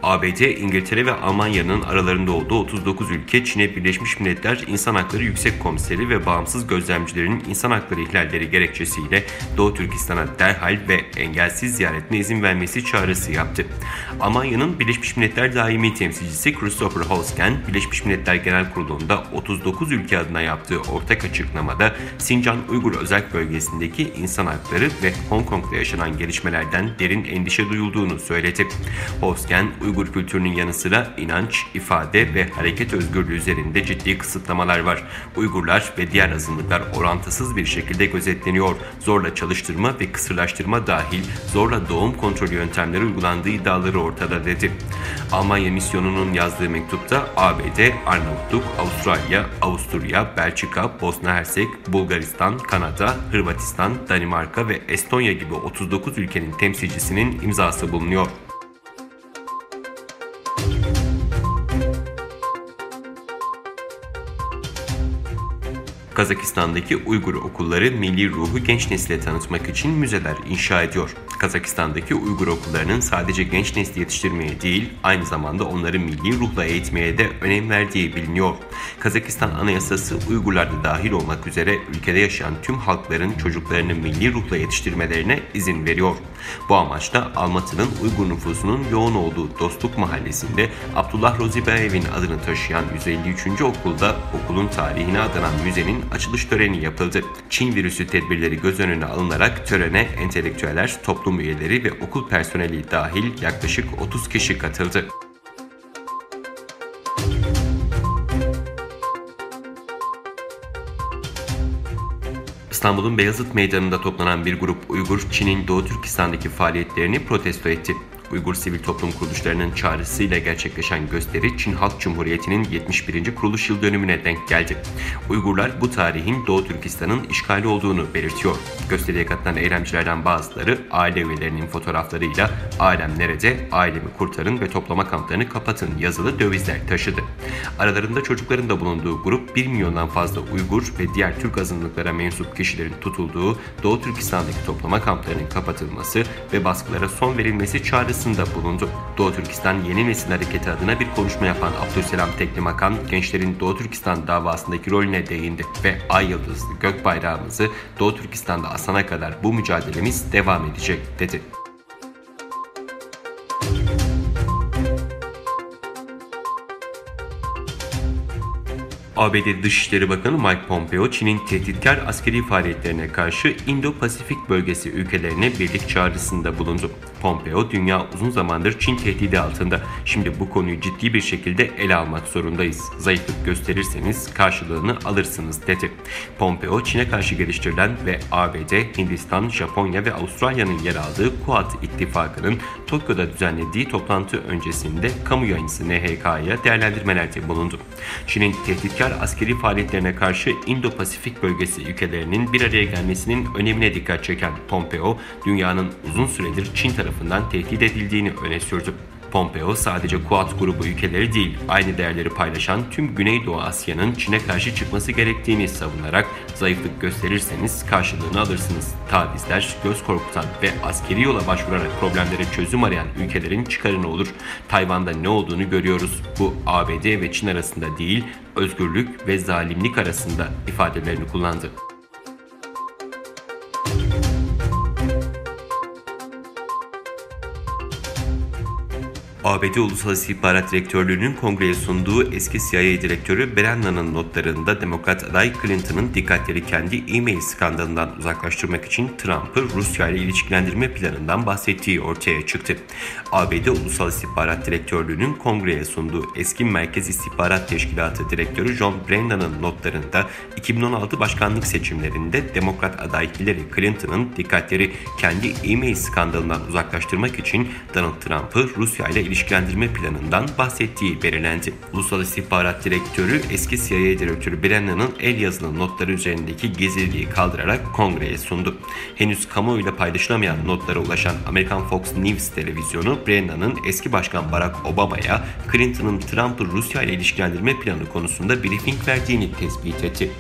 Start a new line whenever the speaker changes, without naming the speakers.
ABD, İngiltere ve Almanya'nın aralarında olduğu 39 ülke, Çin'e Birleşmiş Milletler İnsan Hakları Yüksek Komiseri ve bağımsız gözlemcilerin insan hakları ihlalleri gerekçesiyle Doğu Türkistan'a derhal ve engelsiz ziyaretine izin vermesi çağrısı yaptı. Almanya'nın Birleşmiş Milletler Daimi Temsilcisi Christopher Hosken, Birleşmiş Milletler Genel Kurulu'nda 39 ülke adına yaptığı ortak açıklamada Sincan Uygur Özerk Bölgesi'ndeki insan hakları ve Hong Kong'da yaşanan gelişmelerden derin endişe duyulduğunu söyledi. Hosken, Uygur kültürünün yanı sıra inanç, ifade ve hareket özgürlüğü üzerinde ciddi kısıtlamalar var. Uygurlar ve diğer azınlıklar orantısız bir şekilde gözetleniyor. Zorla çalıştırma ve kısırlaştırma dahil zorla doğum kontrolü yöntemleri uygulandığı iddiaları ortada dedi. Almanya misyonunun yazdığı mektupta ABD, Arnavutluk, Avustralya, Avusturya, Belçika, Bosna Hersek, Bulgaristan, Kanada, Hırvatistan, Danimarka ve Estonya gibi 39 ülkenin temsilcisinin imzası bulunuyor. Kazakistan'daki Uygur okulları milli ruhu genç nesile tanıtmak için müzeler inşa ediyor. Kazakistan'daki Uygur okullarının sadece genç nesli yetiştirmeye değil, aynı zamanda onları milli ruhla eğitmeye de önem verdiği biliniyor. Kazakistan Anayasası Uygurlar da dahil olmak üzere ülkede yaşayan tüm halkların çocuklarını milli ruhla yetiştirmelerine izin veriyor. Bu amaçla Almatı'nın Uygur nüfusunun yoğun olduğu Dostluk Mahallesi'nde Abdullah Rozibayev'in adını taşıyan 153. okulda okulun tarihine adanan müzenin açılış töreni yapıldı. Çin virüsü tedbirleri göz önüne alınarak törene entelektüeller, toplum üyeleri ve okul personeli dahil yaklaşık 30 kişi katıldı. İstanbul'un Beyazıt Meydanı'nda toplanan bir grup Uygur, Çin'in Doğu Türkistan'daki faaliyetlerini protesto etti. Uygur sivil toplum kuruluşlarının çağrısıyla gerçekleşen gösteri Çin Halk Cumhuriyeti'nin 71. kuruluş yıl dönümüne denk geldi. Uygurlar bu tarihin Doğu Türkistan'ın işgali olduğunu belirtiyor. Gösteriye katılan eylemcilerden bazıları aile üyelerinin fotoğraflarıyla "Ailem nerede? Ailemi kurtarın ve toplama kamplarını kapatın" yazılı dövizler taşıdı. Aralarında çocukların da bulunduğu grup 1 milyondan fazla Uygur ve diğer Türk azınlıklara mensup kişilerin tutulduğu Doğu Türkistan'daki toplama kamplarının kapatılması ve baskılara son verilmesi çağrısında bulundu. Doğu Türkistan Yeni Nesil Hareketi adına bir konuşma yapan Abdülselam Teklimakan, gençlerin Doğu Türkistan davasındaki rolüne değindi ve "Ay yıldızlı gök bayrağımızı Doğu Türkistan'da asana kadar bu mücadelemiz devam edecek" dedi. ABD Dışişleri Bakanı Mike Pompeo, Çin'in tehditkar askeri faaliyetlerine karşı İndo-Pasifik bölgesi ülkelerine birlik çağrısında bulundu. Pompeo, "Dünya uzun zamandır Çin tehdidi altında. Şimdi bu konuyu ciddi bir şekilde ele almak zorundayız. Zayıflık gösterirseniz karşılığını alırsınız" dedi. Pompeo, Çin'e karşı geliştirilen ve ABD, Hindistan, Japonya ve Avustralya'nın yer aldığı Quad ittifakının Tokyo'da düzenlediği toplantı öncesinde kamu yayıncısı NHK'ya değerlendirmelerde bulundu. Çin'in tehditkar askeri faaliyetlerine karşı İndo-Pasifik bölgesi ülkelerinin bir araya gelmesinin önemine dikkat çeken Pompeo, dünyanın uzun süredir Çin tarafından tehdit edildiğini öne sürdü. Pompeo, sadece Quad grubu ülkeleri değil, aynı değerleri paylaşan tüm Güneydoğu Asya'nın Çin'e karşı çıkması gerektiğini savunarak "Zayıflık gösterirseniz karşılığını alırsınız. Tavizler, göz korkutan ve askeri yola başvurarak problemlere çözüm arayan ülkelerin çıkarına olur. Tayvan'da ne olduğunu görüyoruz. Bu ABD ve Çin arasında değil, özgürlük ve zalimlik arasında" ifadelerini kullandı. ABD Ulusal İstihbarat Direktörlüğü'nün kongreye sunduğu eski CIA Direktörü Brennan'ın notlarında Demokrat aday Clinton'ın dikkatleri kendi e-mail skandalından uzaklaştırmak için Trump'ı Rusya ile ilişkilendirme planından bahsettiği ortaya çıktı. ABD Ulusal İstihbarat Direktörlüğü'nün kongreye sunduğu eski Merkez İstihbarat Teşkilatı Direktörü John Brennan'ın notlarında 2016 başkanlık seçimlerinde Demokrat aday Hillary Clinton'ın dikkatleri kendi e-mail skandalından uzaklaştırmak için Donald Trump'ı Rusya ile ilişkilendirme planından bahsettiği belirlendi. Ulusal İstihbarat Direktörü eski CIA Direktörü Brennan'ın el yazılı notları üzerindeki gizliliği kaldırarak kongreye sundu. Henüz kamuoyuyla paylaşılamayan notlara ulaşan Amerikan Fox News televizyonu Brennan'ın eski başkan Barack Obama'ya Clinton'ın Trump'ı Rusya ile ilişkilendirme planı konusunda briefing verdiğini tespit etti.